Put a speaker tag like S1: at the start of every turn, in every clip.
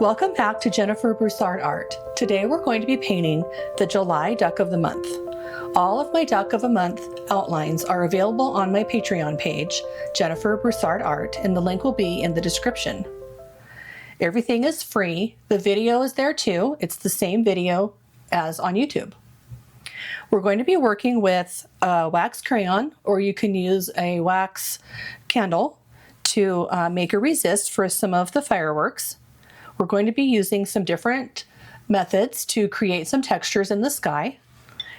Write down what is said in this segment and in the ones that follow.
S1: Welcome back to Jennifer Broussard Art. Today we're going to be painting the July Duck of the Month. All of my Duck of the Month outlines are available on my Patreon page, Jennifer Broussard Art, and the link will be in the description. Everything is free. The video is there too. It's the same video as on YouTube. We're going to be working with a wax crayon, or you can use a wax candle to make a resist for some of the fireworks. We're going to be using some different methods to create some textures in the sky,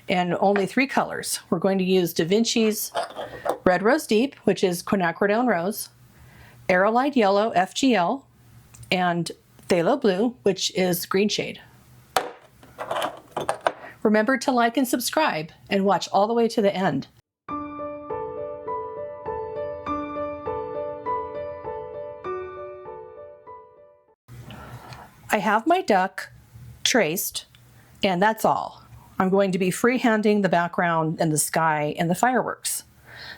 S1: and only 3 colors. We're going to use DaVinci's Red Rose Deep, which is Quinacridone Rose, Arylide Yellow FGL, and Phthalo Blue, which is Green Shade. Remember to like and subscribe, and watch all the way to the end. I have my duck traced, and that's all. I'm going to be freehanding the background and the sky and the fireworks.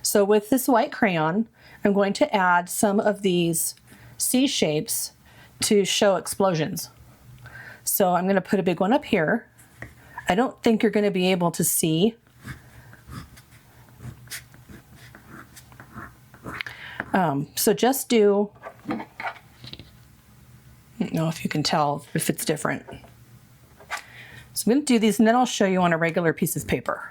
S1: So with this white crayon, I'm going to add some of these C shapes to show explosions. So I'm going to put a big one up here. I don't think you're going to be able to see. So just do, I don't know if you can tell if it's different. So I'm going to do these, and then I'll show you on a regular piece of paper.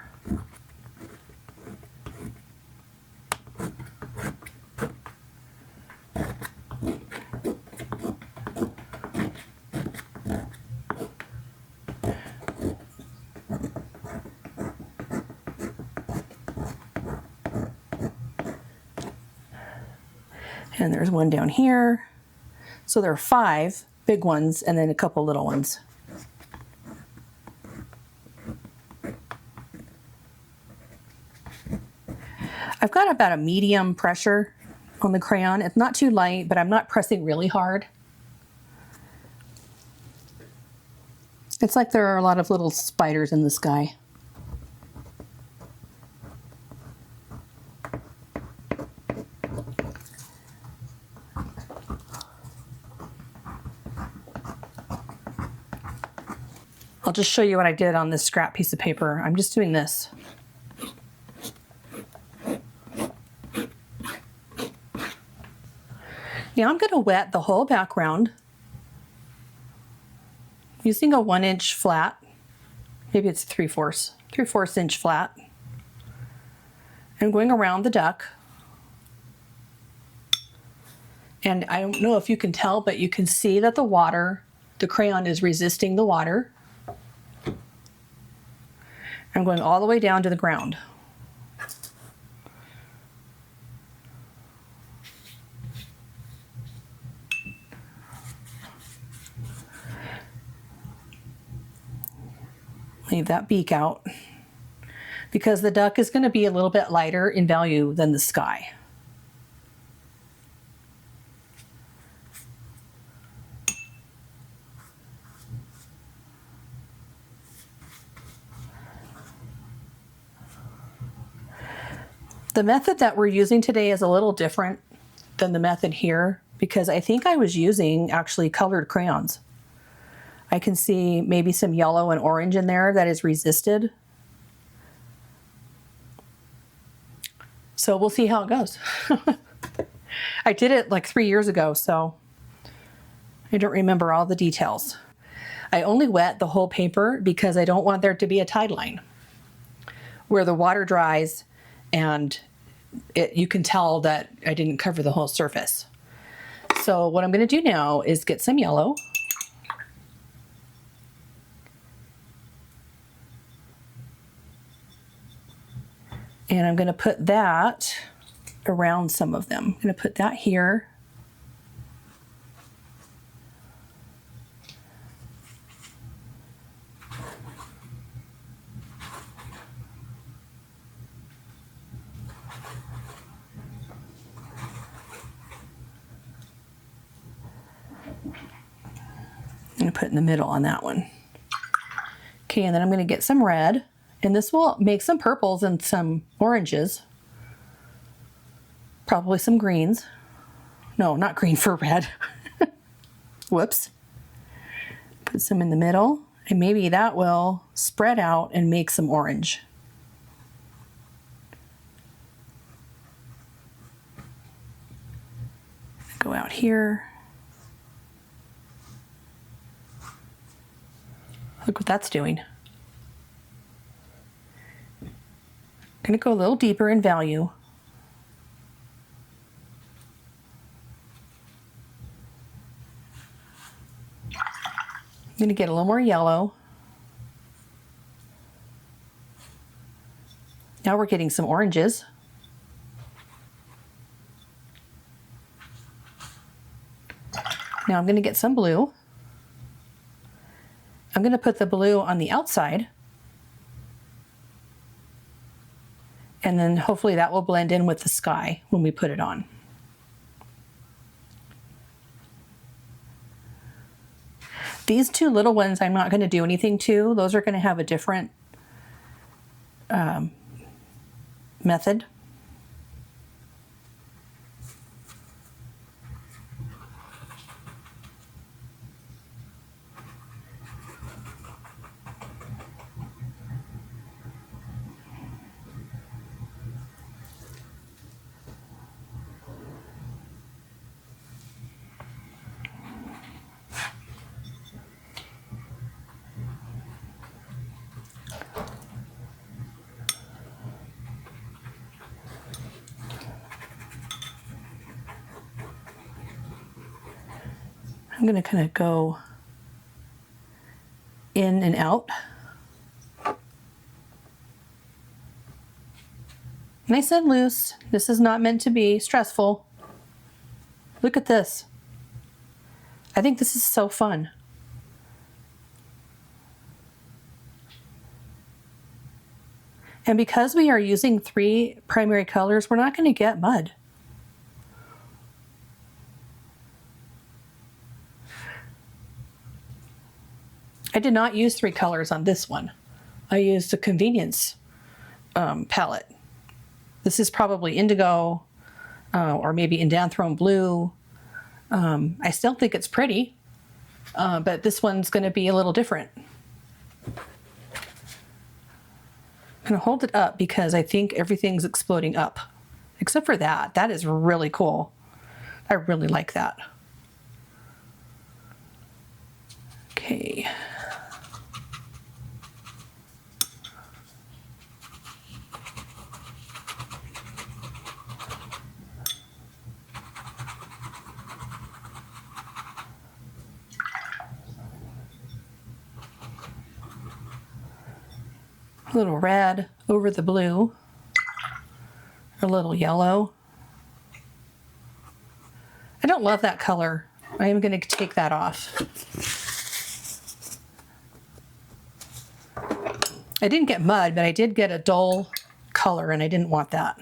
S1: And there's one down here. So there are 5 big ones and then a couple little ones. I've got about a medium pressure on the crayon. It's not too light, but I'm not pressing really hard. It's like there are a lot of little spiders in the sky. I'll just show you what I did on this scrap piece of paper. I'm just doing this. Now I'm going to wet the whole background using a 1-inch flat. Maybe it's 3/4 inch flat. I'm going around the duck. And I don't know if you can tell, but you can see that the crayon is resisting the water. I'm going all the way down to the ground. Leave that beak out because the duck is going to be a little bit lighter in value than the sky. The method that we're using today is a little different than the method here because I think I was using actually colored crayons. I can see maybe some yellow and orange in there that is resisted. So we'll see how it goes. I did it like 3 years ago, so I don't remember all the details. I only wet the whole paper because I don't want there to be a tide line where the water dries and you can tell that I didn't cover the whole surface. So what I'm going to do now is get some yellow. And I'm going to put that around some of them. I'm going to put that here. I'm going to put in the middle on that one. Okay, and then I'm going to get some red. And this will make some purples and some oranges. Probably some greens. No, not green for red. Whoops. Put some in the middle, and maybe that will spread out and make some orange. Go out here. Look what that's doing. I'm going to go a little deeper in value. I'm going to get a little more yellow. Now we're getting some oranges. Now I'm going to get some blue. I'm going to put the blue on the outside. And then hopefully that will blend in with the sky when we put it on. These two little ones I'm not going to do anything to. Those are going to have a different method. I'm going to kind of go in and out. Nice and loose. This is not meant to be stressful. Look at this. I think this is so fun. And because we are using 3 primary colors, we're not going to get mud. I did not use 3 colors on this one. I used a convenience palette. This is probably indigo or maybe indanthrone blue. I still think it's pretty, but this one's going to be a little different. I'm going to hold it up because I think everything's exploding up, except for that. That is really cool. I really like that. Okay. A little red over the blue, a little yellow. I don't love that color. I am going to take that off. I didn't get mud, but I did get a dull color, and I didn't want that.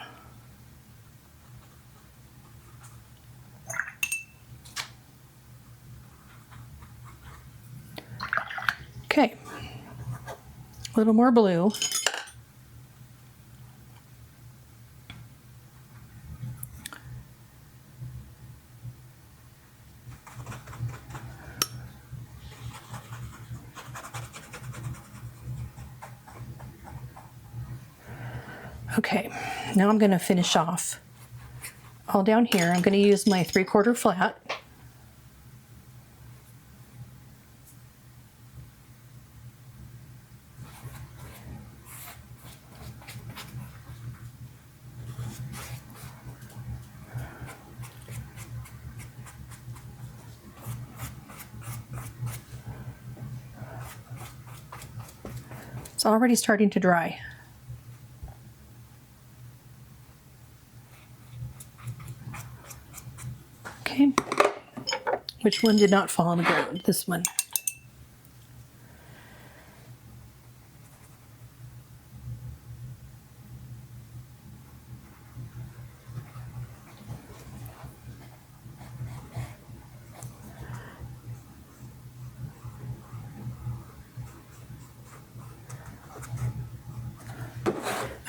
S1: Okay. A little more blue. Okay, now I'm going to finish off all down here. I'm going to use my 3/4 flat. It's already starting to dry. Okay, which one did not fall on the ground? This one.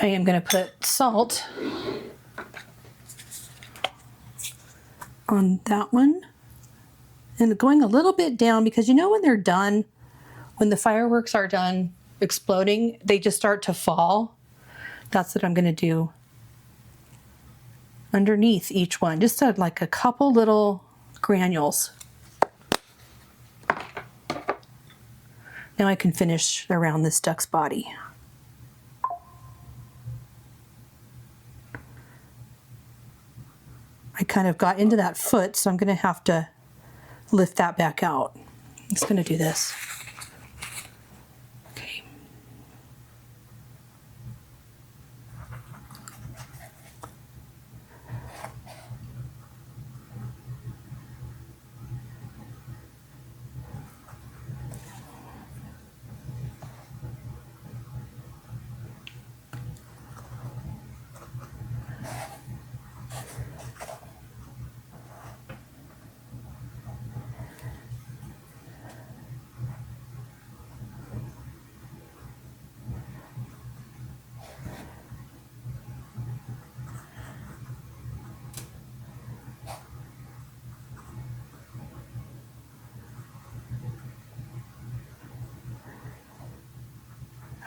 S1: I am going to put salt on that one And going a little bit down, because you know when they're done, when the fireworks are done exploding, they just start to fall. That's what I'm going to do underneath each one, just like a couple little granules. Now I can finish around this duck's body. I kind of got into that foot, so I'm going to have to lift that back out. I'm just going to do this. Okay.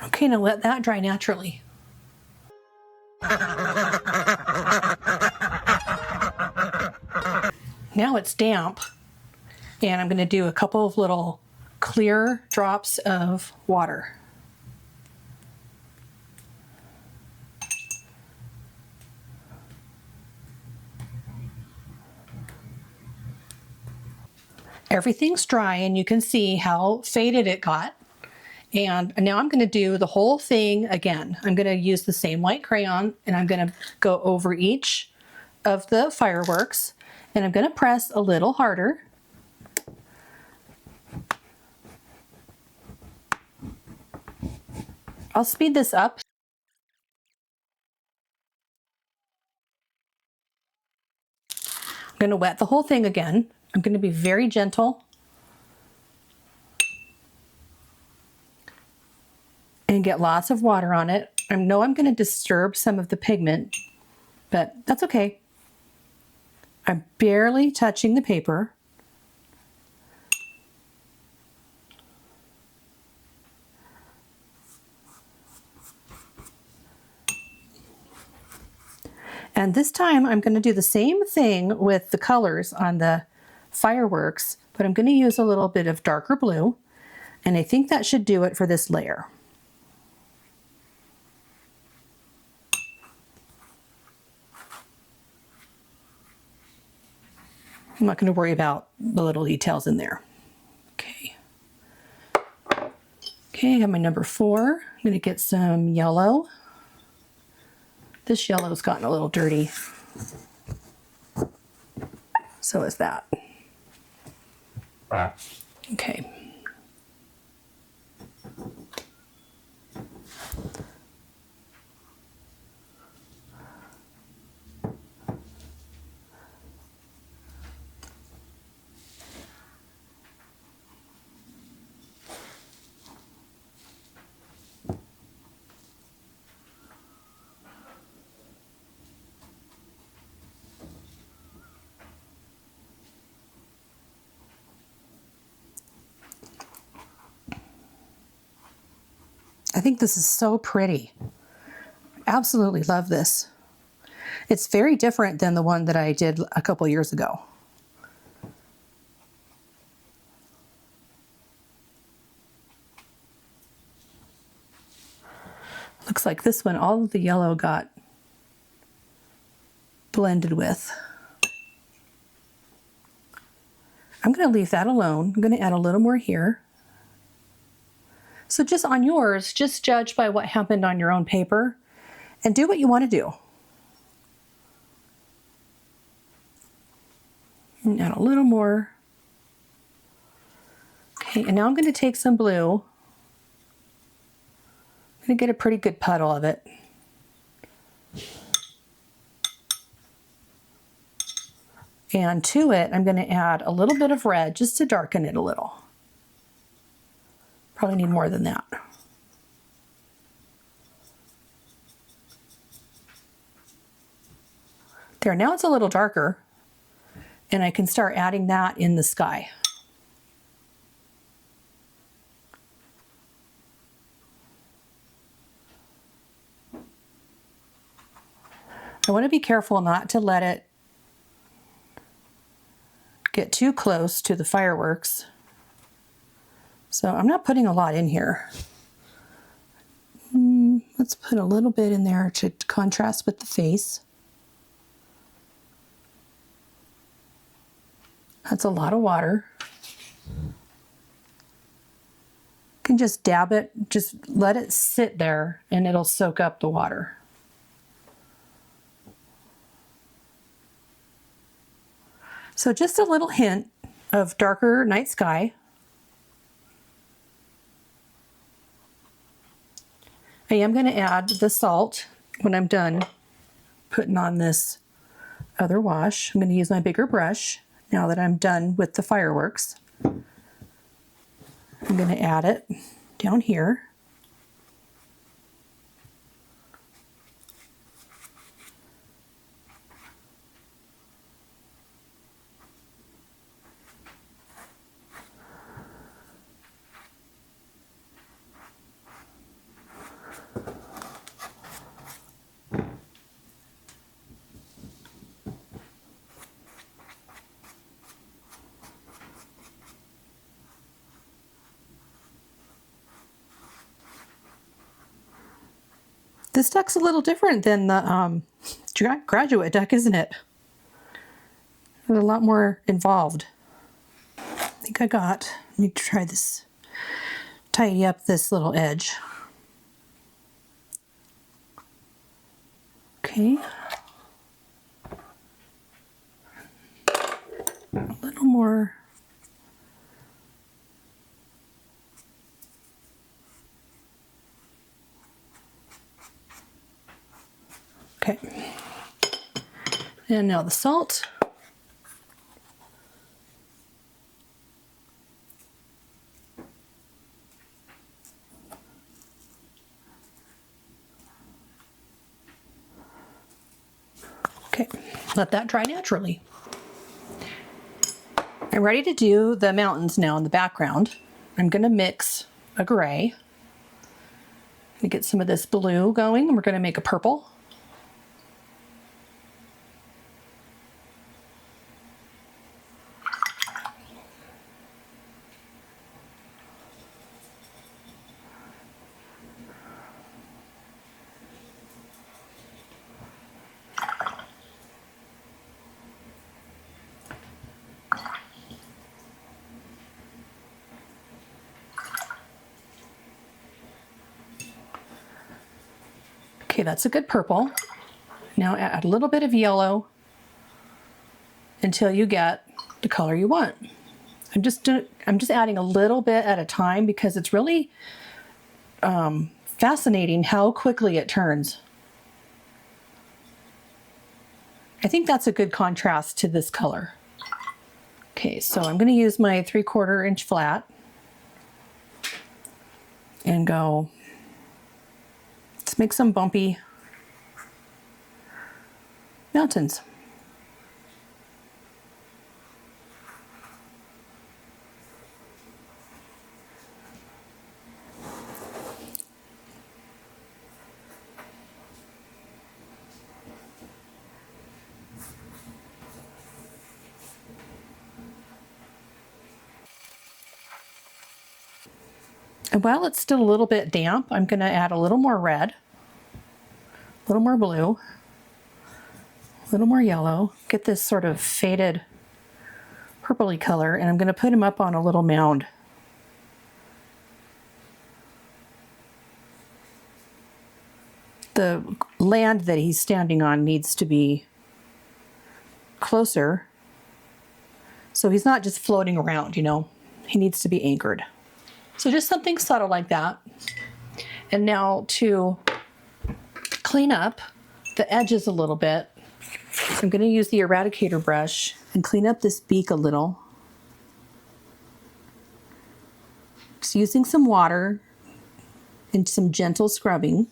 S1: Okay, now let that dry naturally. Now it's damp, and I'm going to do a couple of little clear drops of water. Everything's dry, and you can see how faded it got. And now I'm going to do the whole thing again. I'm going to use the same white crayon, and I'm going to go over each of the fireworks, and I'm going to press a little harder. I'll speed this up. I'm going to wet the whole thing again. I'm going to be very gentle and get lots of water on it. I know I'm going to disturb some of the pigment, but that's okay. I'm barely touching the paper. And this time I'm going to do the same thing with the colors on the fireworks, but I'm going to use a little bit of darker blue, and I think that should do it for this layer. I'm not going to worry about the little details in there. Okay. Okay, I got my number 4. I'm going to get some yellow. This yellow's gotten a little dirty. So is that. Okay. I think this is so pretty. Absolutely love this. It's very different than the one that I did a couple years ago. Looks like this one, all of the yellow got blended with. I'm going to leave that alone. I'm going to add a little more here. So just on yours, just judge by what happened on your own paper and do what you want to do. And add a little more. Okay, and now I'm going to take some blue. I'm going to get a pretty good puddle of it. And to it, I'm going to add a little bit of red just to darken it a little. Probably need more than that. There, now it's a little darker, and I can start adding that in the sky. I want to be careful not to let it get too close to the fireworks. So I'm not putting a lot in here. Let's put a little bit in there to contrast with the face. That's a lot of water. You can just dab it, just let it sit there and it'll soak up the water. So just a little hint of darker night sky. I am going to add the salt when I'm done putting on this other wash. I'm going to use my bigger brush now that I'm done with the fireworks. I'm going to add it down here. This duck's a little different than the graduate duck, isn't it? There's a lot more involved. I think let me try this, tidy up this little edge. Okay. A little more. Okay, and now the salt. Okay, let that dry naturally. I'm ready to do the mountains now in the background. I'm going to mix a gray. I'm going to get some of this blue going, and we're going to make a purple. Okay, that's a good purple. Now add a little bit of yellow until you get the color you want. I'm just adding a little bit at a time because it's really fascinating how quickly it turns. I think that's a good contrast to this color. Okay, so I'm going to use my 3/4 inch flat and go. Let's make some bumpy mountains. And while it's still a little bit damp, I'm going to add a little more red, a little more blue, a little more yellow, get this sort of faded purpley color, and I'm going to put him up on a little mound. The land that he's standing on needs to be closer, so he's not just floating around, you know, he needs to be anchored. So just something subtle like that. And now to clean up the edges a little bit, I'm going to use the Eradicator brush and clean up this beak a little. Just using some water and some gentle scrubbing.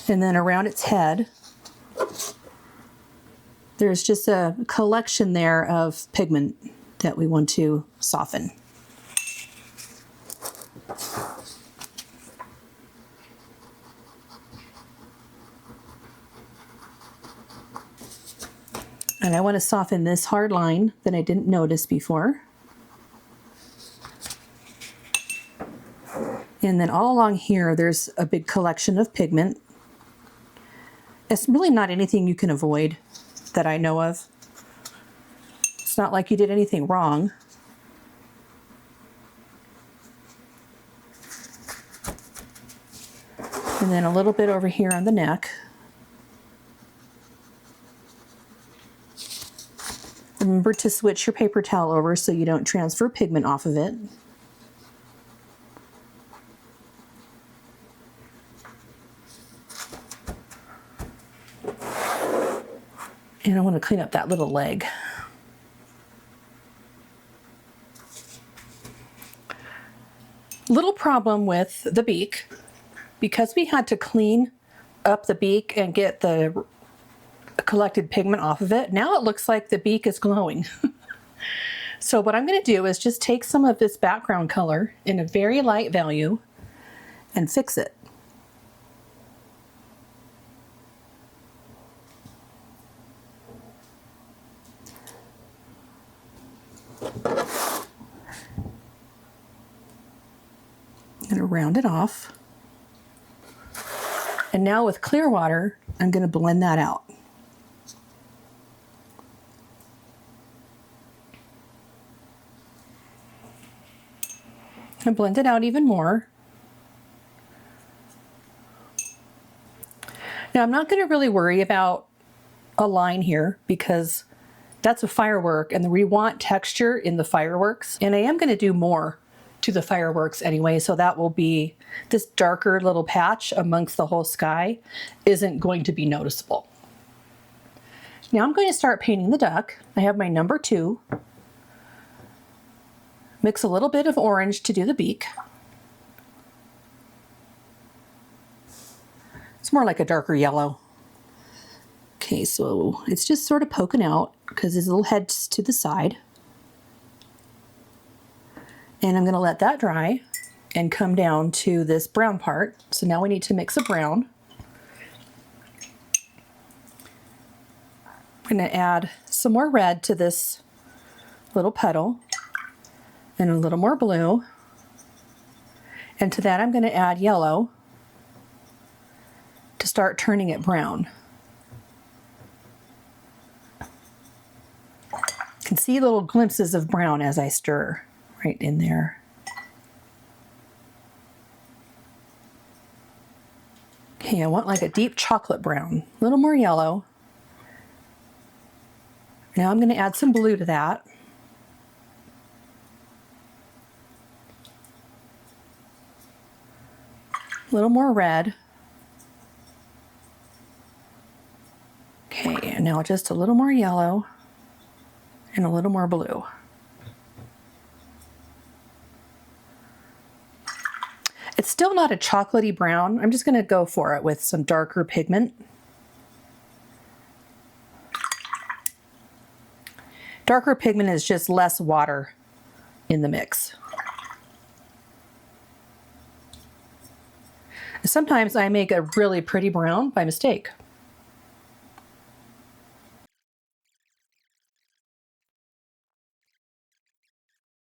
S1: And then around its head, there's just a collection there of pigment that we want to soften. And I want to soften this hard line that I didn't notice before. And then all along here, there's a big collection of pigment. It's really not anything you can avoid that I know of. It's not like you did anything wrong. And then a little bit over here on the neck. Remember to switch your paper towel over so you don't transfer pigment off of it. And I want to clean up that little leg. Little problem with the beak, because we had to clean up the beak and get the collected pigment off of it, now it looks like the beak is glowing. So what I'm going to do is just take some of this background color in a very light value and fix it. I'm going to round it off. And now with clear water, I'm going to blend that out. And blend it out even more. Now I'm not going to really worry about a line here because that's a firework and we want texture in the fireworks. And I am going to do more to the fireworks anyway, so that will be, this darker little patch amongst the whole sky isn't going to be noticeable. Now I'm going to start painting the duck. I have my number 2. Mix a little bit of orange to do the beak. It's more like a darker yellow. Okay, so it's just sort of poking out because his little head's to the side. And I'm going to let that dry and come down to this brown part. So now we need to mix a brown. I'm going to add some more red to this little petal and a little more blue. And to that I'm going to add yellow to start turning it brown. You can see little glimpses of brown as I stir right in there. Okay, I want like a deep chocolate brown, a little more yellow. Now I'm going to add some blue to that. A little more red. Okay, and now just a little more yellow and a little more blue. It's still not a chocolatey brown. I'm just going to go for it with some darker pigment. Darker pigment is just less water in the mix. Sometimes I make a really pretty brown by mistake.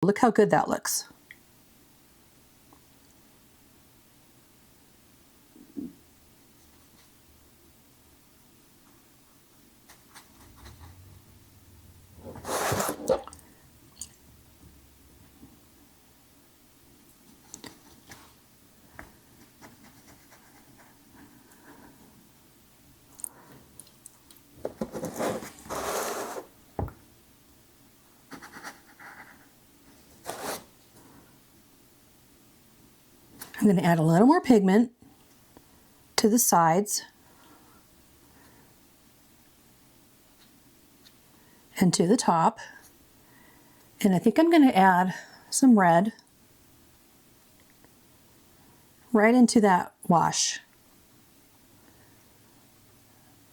S1: Look how good that looks. I'm going to add a little more pigment to the sides and to the top. And I think I'm going to add some red right into that wash.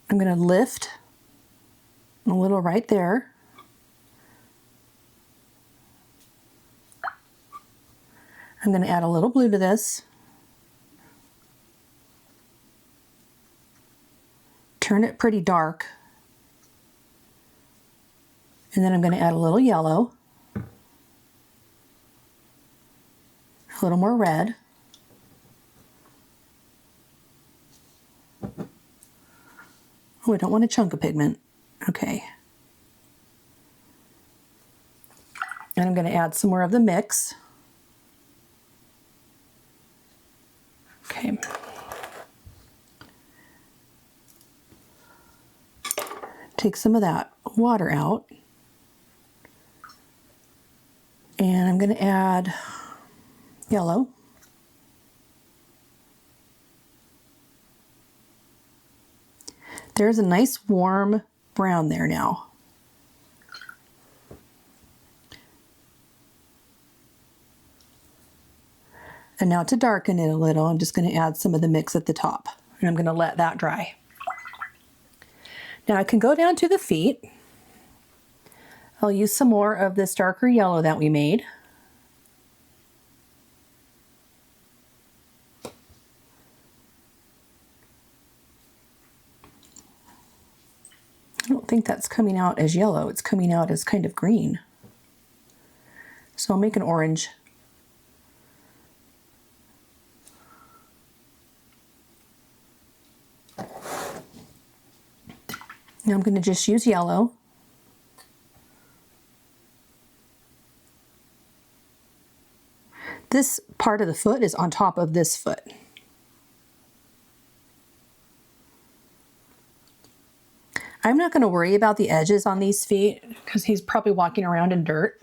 S1: I'm going to lift a little right there. I'm going to add a little blue to this. Turn it pretty dark. And then I'm going to add a little yellow, a little more red. Oh, I don't want a chunk of pigment. Okay. And I'm going to add some more of the mix. Okay. Take some of that water out. And I'm going to add yellow. There's a nice warm brown there now. And now to darken it a little, I'm just going to add some of the mix at the top. And I'm going to let that dry. Now I can go down to the feet. I'll use some more of this darker yellow that we made. I don't think that's coming out as yellow, it's coming out as kind of green. So I'll make an orange. Now I'm going to just use yellow. This part of the foot is on top of this foot. I'm not going to worry about the edges on these feet because he's probably walking around in dirt.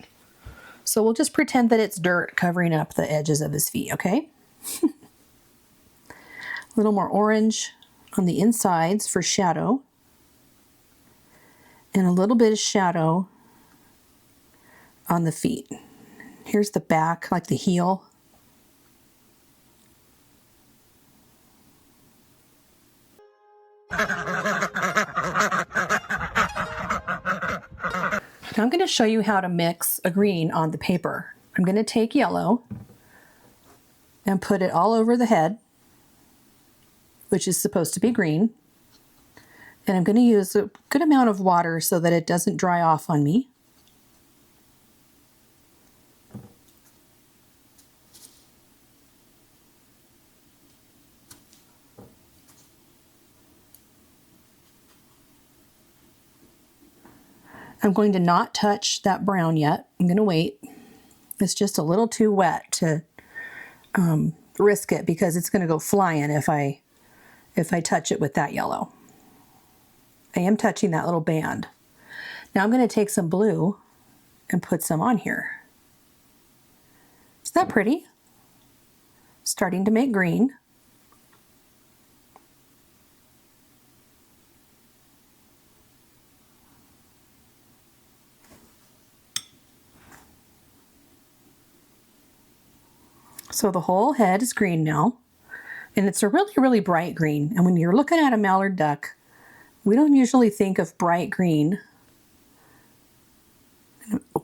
S1: So we'll just pretend that it's dirt covering up the edges of his feet, okay? A little more orange on the insides for shadow. And a little bit of shadow on the feet. Here's the back, like the heel. Now I'm going to show you how to mix a green on the paper. I'm going to take yellow and put it all over the head, which is supposed to be green. And I'm going to use a good amount of water so that it doesn't dry off on me. I'm going to not touch that brown yet. I'm going to wait. It's just a little too wet to risk it because it's going to go flying if I touch it with that yellow. I am touching that little band. Now I'm going to take some blue and put some on here. Isn't that pretty? Starting to make green. So the whole head is green now, and it's a really, really bright green. And when you're looking at a mallard duck, we don't usually think of bright green.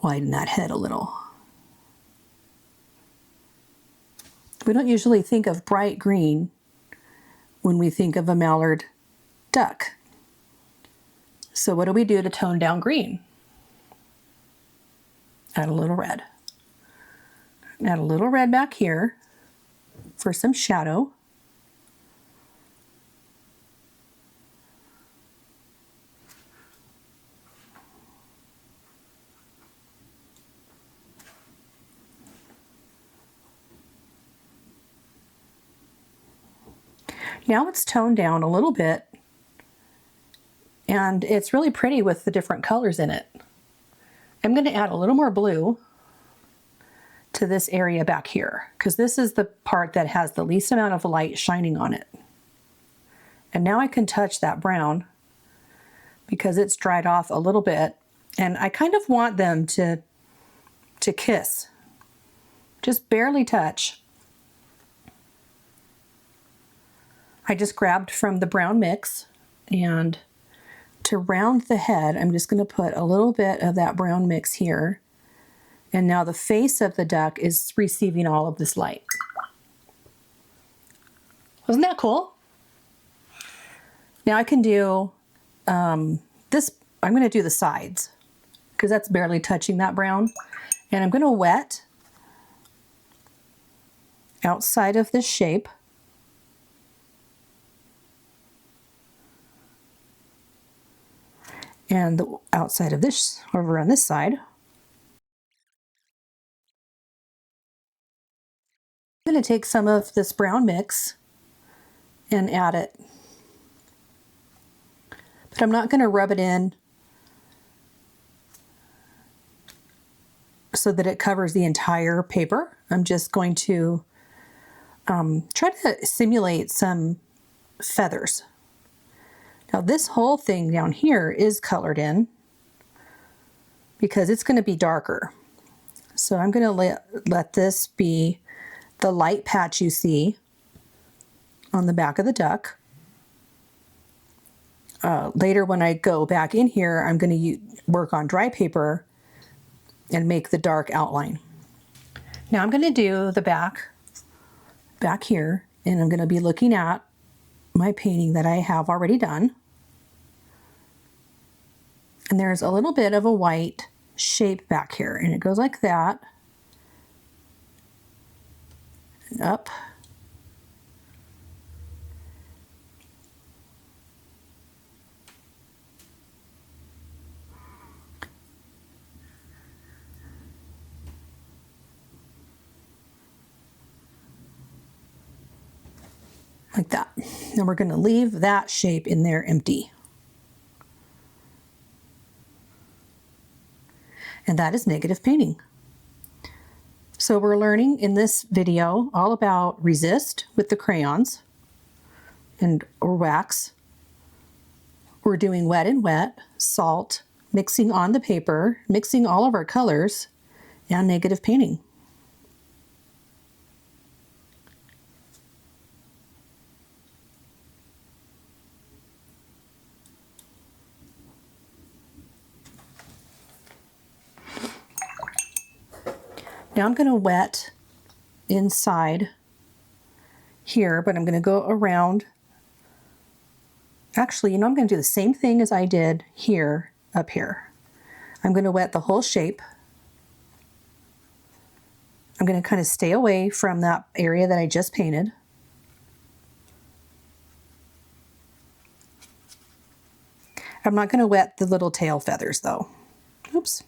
S1: Widen that head a little. We don't usually think of bright green when we think of a mallard duck. So what do we do to tone down green? Add a little red. Add a little red back here for some shadow. Now it's toned down a little bit, and it's really pretty with the different colors in it. I'm going to add a little more blue to this area back here, because this is the part that has the least amount of light shining on it. And now I can touch that brown because it's dried off a little bit, and I kind of want them to kiss. Just barely touch. I just grabbed from the brown mix, and to round the head, I'm just going to put a little bit of that brown mix here. And now the face of the duck is receiving all of this light. Wasn't that cool? Now I can do this. I'm going to do the sides. because that's barely touching that brown. And I'm going to wet outside of this shape. And the outside of this over on this side. I'm going to take some of this brown mix and add it. But I'm not going to rub it in so that it covers the entire paper. I'm just going to try to simulate some feathers. Now this whole thing down here is colored in because it's going to be darker. So I'm going to let this be the light patch you see on the back of the duck. Later when I go back in here, I'm going to work on dry paper and make the dark outline. Now I'm going to do the back here, and I'm going to be looking at my painting that I have already done. And there's a little bit of a white shape back here, and it goes like that, and up. Like that. Now we're going to leave that shape in there empty. And that is negative painting. So we're learning in this video all about resist with the crayons or wax. We're doing wet and wet, salt, mixing on the paper, mixing all of our colors, and negative painting. Now I'm going to wet inside here, but I'm going to go around. Actually, I'm going to do the same thing as I did here, up here. I'm going to wet the whole shape. I'm going to kind of stay away from that area that I just painted. I'm not going to wet the little tail feathers though. Oops.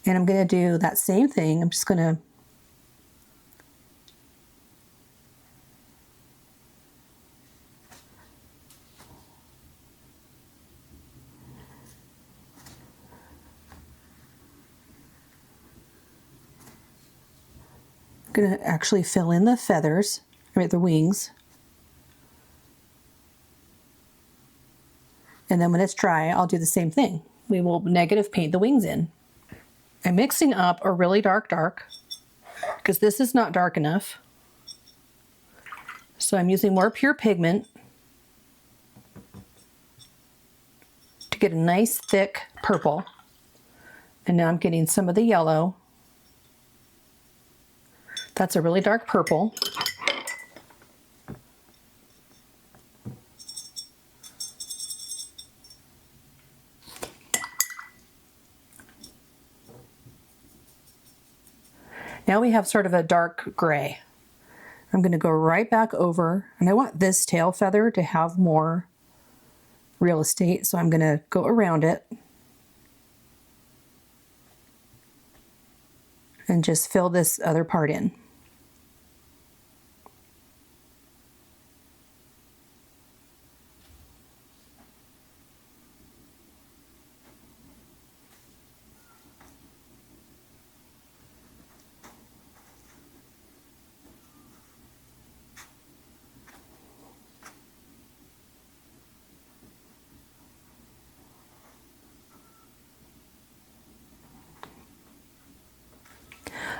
S1: And I'm going to do that same thing. I'm just going to actually fill in the feathers, the wings. And then when it's dry, I'll do the same thing. We will negative paint the wings in. I'm mixing up a really dark because this is not dark enough. So I'm using more pure pigment to get a nice thick purple. And now I'm getting some of the yellow. That's a really dark purple. Now we have sort of a dark gray. I'm going to go right back over, and I want this tail feather to have more real estate, so I'm going to go around it and just fill this other part in.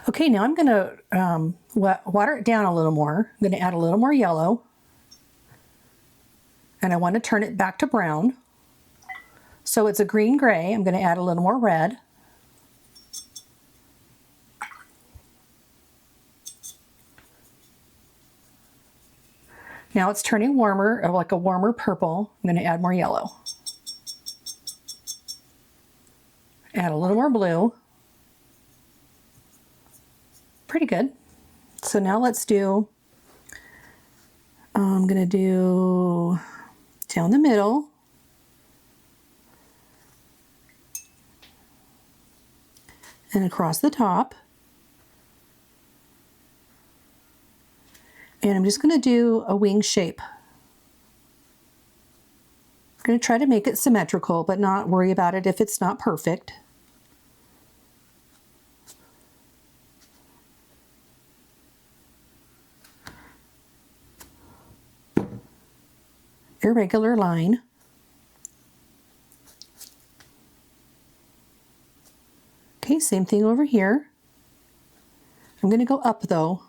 S1: Okay, now I'm going to water it down a little more. I'm going to add a little more yellow. And I want to turn it back to brown. So it's a green-gray. I'm going to add a little more red. Now it's turning warmer, like a warmer purple. I'm going to add more yellow. Add a little more blue. Pretty good. So now let's do, I'm going to do down the middle. And across the top. And I'm just going to do a wing shape. I'm going to try to make it symmetrical, but not worry about it if it's not perfect. Irregular line. Okay, same thing over here. I'm going to go up though,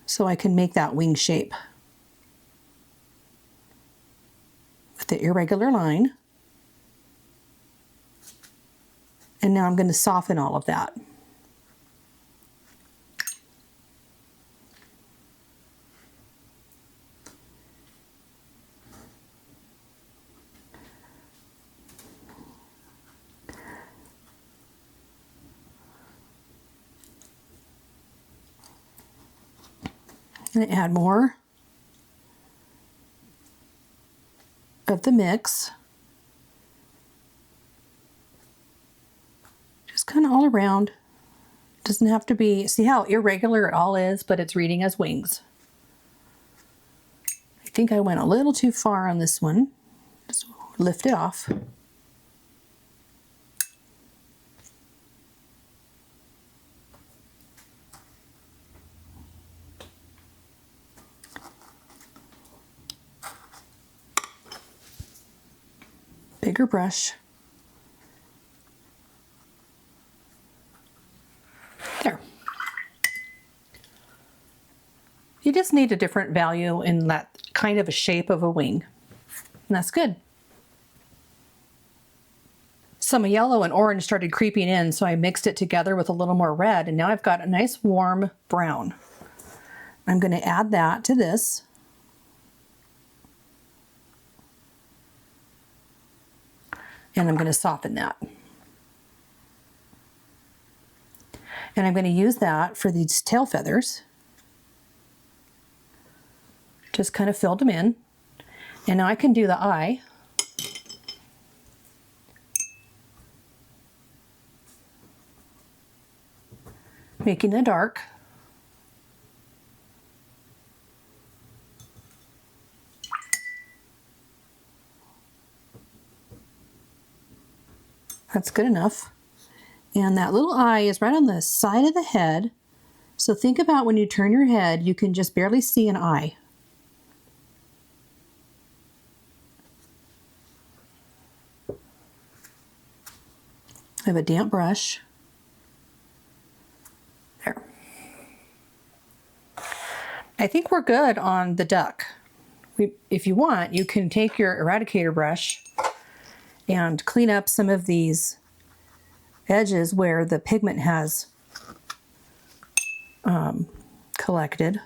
S1: so I can make that wing shape with the irregular line. And now I'm going to soften all of that. I'm going to add more of the mix. Just kind of all around. Doesn't have to be, see how irregular it all is, but it's reading as wings. I think I went a little too far on this one. Just lift it off. Bigger brush. There. You just need a different value in that kind of a shape of a wing. And that's good. Some yellow and orange started creeping in, so I mixed it together with a little more red, and now I've got a nice warm brown. I'm going to add that to this. And I'm going to soften that. And I'm going to use that for these tail feathers. Just kind of filled them in. And now I can do the eye. Making the dark. That's good enough. And that little eye is right on the side of the head. So think about when you turn your head, you can just barely see an eye. I have a damp brush. There. I think we're good on the duck. If you want, you can take your Eradicator brush and clean up some of these edges where the pigment has collected.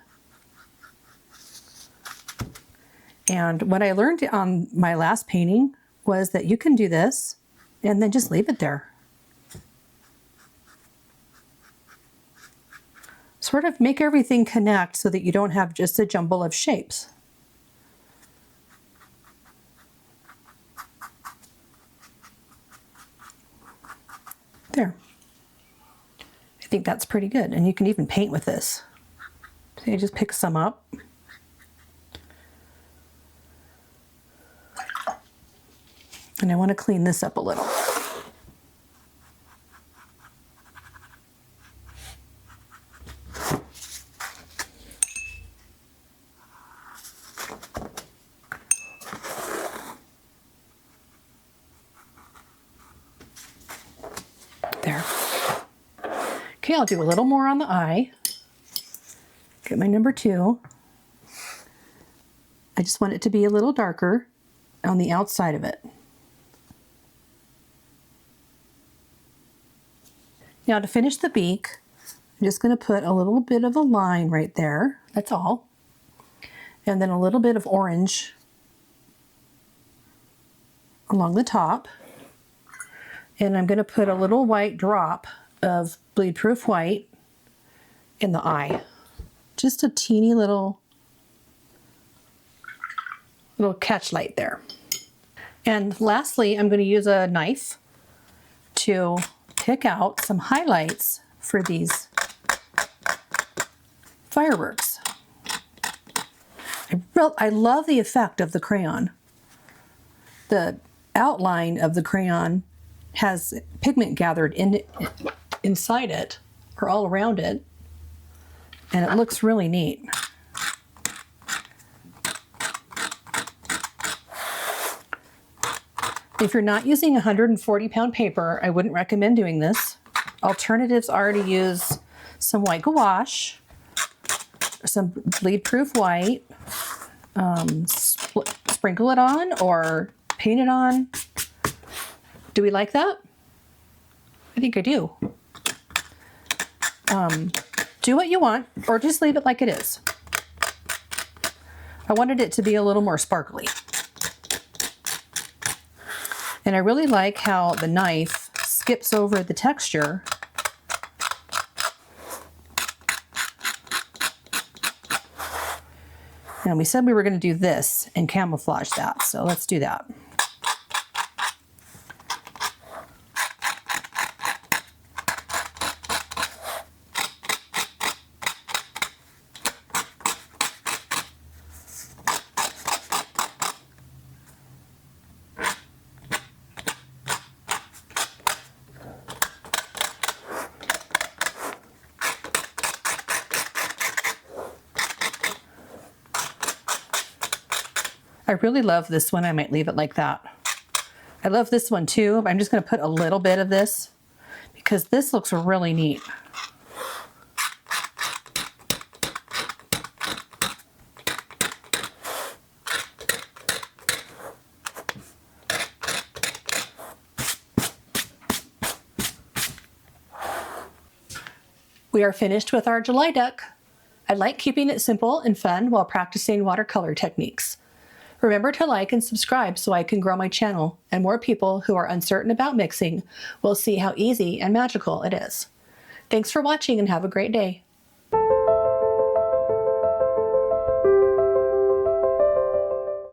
S1: And what I learned on my last painting was that you can do this and then just leave it there. Sort of make everything connect so that you don't have just a jumble of shapes. There. I think that's pretty good. And you can even paint with this. So you just pick some up. And I want to clean this up a little. There. Okay, I'll do a little more on the eye. Get my number 2. I just want it to be a little darker on the outside of it. Now to finish the beak, I'm just going to put a little bit of a line right there. That's all. And then a little bit of orange along the top. And I'm going to put a little white drop of bleed proof white in the eye. Just a teeny little catch light there. And lastly, I'm going to use a knife to pick out some highlights for these fireworks. I love the effect of the crayon. The outline of the crayon has pigment gathered inside it or all around it, and it looks really neat. If you're not using 140-pound paper, I wouldn't recommend doing this. Alternatives are to use some white gouache, some bleed-proof white, sprinkle it on or paint it on. Do we like that? I think I do. Do what you want, or just leave it like it is. I wanted it to be a little more sparkly. And I really like how the knife skips over the texture. And we said we were going to do this and camouflage that, so let's do that. I really love this one. I might leave it like that. I love this one too, but I'm just going to put a little bit of this because this looks really neat. We are finished with our July duck. I like keeping it simple and fun while practicing watercolor techniques. Remember to like and subscribe so I can grow my channel and more people who are uncertain about mixing will see how easy and magical it is. Thanks for watching and have a great day.